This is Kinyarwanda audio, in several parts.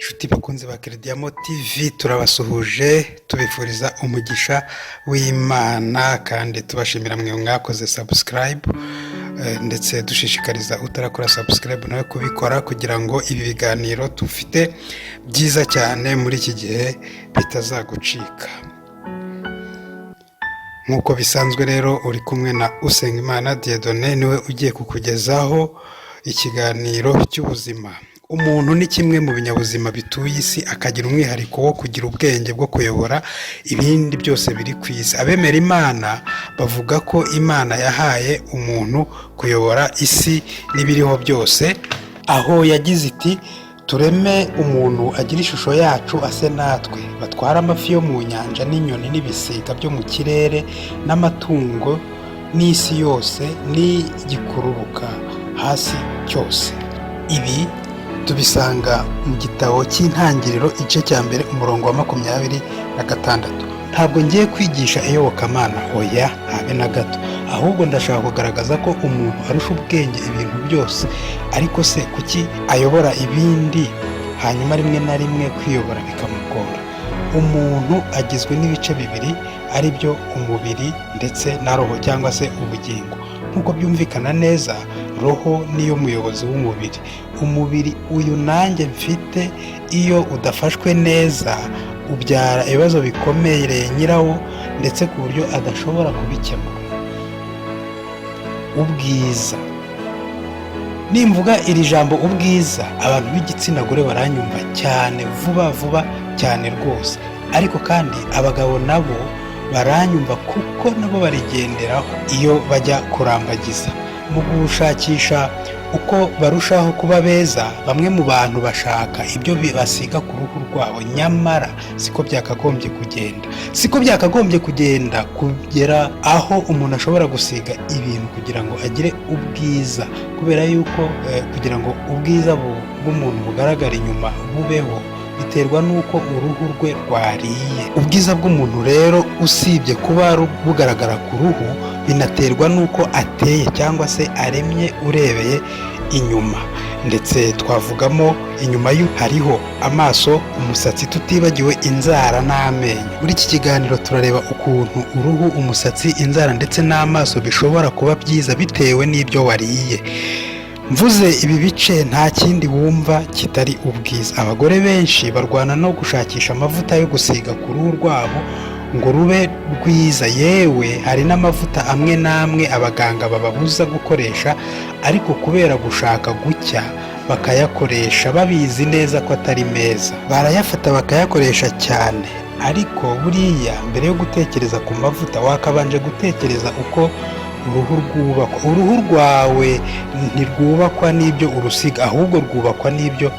Inshuti bakunze ba Crediyamo TV turabasuhuje tubifuriza umugisha w'Imana kandi tubashimira mwe mwakoze subscribe ndetse dushishikariza utarakora subscribe nawe kubikora kugira ngo ibi biganiro tufite byiza cyane muri iki gihe bitazagucika. Nkuko bisanzwe rero uri kumwe na Usengimana Dieudonné niwe ugiye kukugezaho ikiganiro cy'ubuzima. Umuntu ni kimwe mu binyabuzima bituye isi akagira umwihariko wo kugira ubwenge bwo kuyobora ibindi byose biri ku isi. Abemera Imana bavuga ko Imana yahaye umuntu kuyobora isi n'ibiriho byose, aho yagize iti tureme umuntu agira ishusho yacu ase natwe, batwara amafi yo mu nyanja n'inyoni n'ibisiga byo mu kirere n'amatungo n'isi yose n'igikururuka hasi cyose. Ibi tubisanga mu gitabo cy'Intangiriro igice cya mbere umurongo wa 26. Ntabwo ngiye kwigisha iyobokamana, oya habe na gato, ahubwo ndashaka kugaragaza ko umuntu arusha ubwenge ibintu byose. Ariko se kuki ayobora ibindi hanyuma rimwe na rimwe kwiyobora bikamugora? Umuntu agizwe n'ibice bibiri, ari byo umubiri ndetse na roho cyangwa se ubugingo. Nkuko byumvikana neza, roho niyo muyobozi w'umubiri. Umubiri uyu nanjye mfite iyo udafashwe neza ubyara ibibazo bikomeye nyirawo ndetse ku buryo adashobora kubikemura. Ubwiza. Nimvuga iri jambo ubwiza, abantu b'igitsina gore baranyumva cyane vuba cyane rwose. Ariko kandi abagabo nabo baranyumva kuko nabo barigenderaho iyo bajya kurambagiza. Mu gushakisha uko barushaho kuba beza, bamwe mu bantu bashaka ibyo basiga ku ruhu rwabo, nyamara siko byakagombye kugenda kugera aho umuntu ashobora gusiga ibintu kugira ngo agire ubwiza, kubera yuko kugira ngo ubwiza bw'umuntu bugaragara inyuma bubeho biterwa n'uko uruhu rwe rwariye. Ubwiza bw'umuntu rero usibye kuba bugaragara ku ruhu, binaterwa n'uko ateye cyangwa se aremye urebeye inyuma. Ndetse twavugamo inyuma hariho amaso, umusatsi, tutibagiwe inzara n'amenyo. Muri iki kiganiro turareba ukuntu uruhu, umusatsi, inzara ndetse n'amaso bishobora kuba byiza bitewe n'ibyo wariye. Mvuze ibi bice nta kindi wumva kitari ubwiza. Abagore benshi barwana no gushakisha amavuta yo gusiga ku ruhu rwabo ngo rube rwiza. Yewe hari n'amavuta amwe n'amwe abaganga bababuza gukoresha, ariko kubera gushaka gucya bakayakoresha babizi neza ko atari meza. Barayafata bakayakoresha cyane, ariko buriya mbere yo gutekereza ku mavuta wakabanje gutekereza uko uruhu rwubakwa. Uruhu rwawe ntirwubakwa n'ibyo urusiga, ahubwo rwubakwa n'ibyo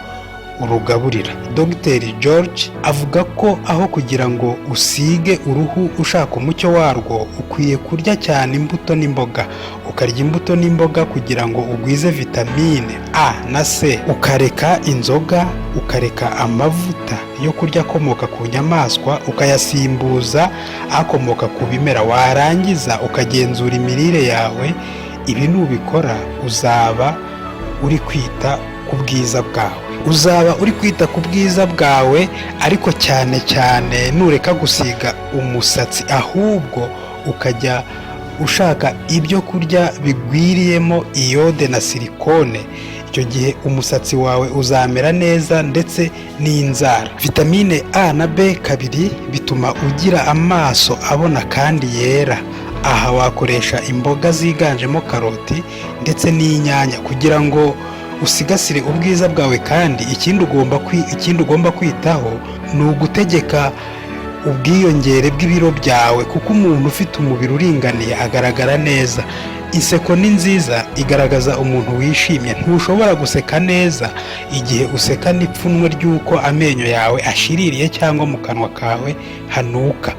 urugaburira. Dr. George avuga ko aho kugira ngo usige uruhu ushaka umucyo warwo, ukwiye kurya cyane imbuto n'imboga. Ukarya imbuto n'imboga kugira ngo ugwize vitamine A na C, ukareka inzoga, ukareka amavuta yo kurya akomoka ku nyamaswa, ukayasimbuza akomoka ku bimera. Warangiza ukagenzura imirire yawe. Ibi nubikora uzaba uri kwita ku bwiza bwawe. Ariko cyane cyane nureka gusiga umusatsi, ahubwo ukajya ushaka ibyo kurya bigwiriyemo iyode na silikone, icyo gihe umusatsi wawe uzamera neza ndetse n'inzara. Vitamine A na B2 bituma ugira amaso abona kandi yera. Aha wakoresha imboga ziganjemo karoti ndetse n'inyanya kugira ngo usigasire ubwiza bwawe. Kandi ikindi ugomba kwitaho ni ugutegeka ubwiyongere bw'ibiro byawe, kuko umuntu ufite umubiri uringaniye agaragara neza. Inseko ni nziza, igaragaza umuntu wishimye. Ntushobora guseka neza igihe useka n'ipfunwe ry'uko amenyo yawe ashiririye cyangwa mu kanwa kawe hanuka.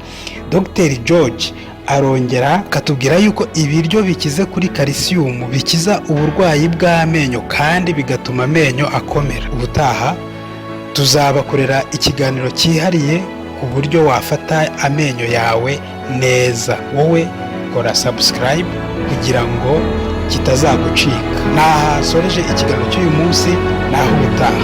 Dr. George arongera akatubwira yuko ibiryo bikize kuri calcium bikiza uburwayi bw'amenyo kandi bigatuma amenyo akomera. Ubutaha tuzabakorera ikiganiro cyihariye ku buryo wafata amenyo yawe neza. Wowe kora subscribe kugira ngo kitazagucika. Nahasoreje ikiganiro cy'uyu munsi, naho ubutaha.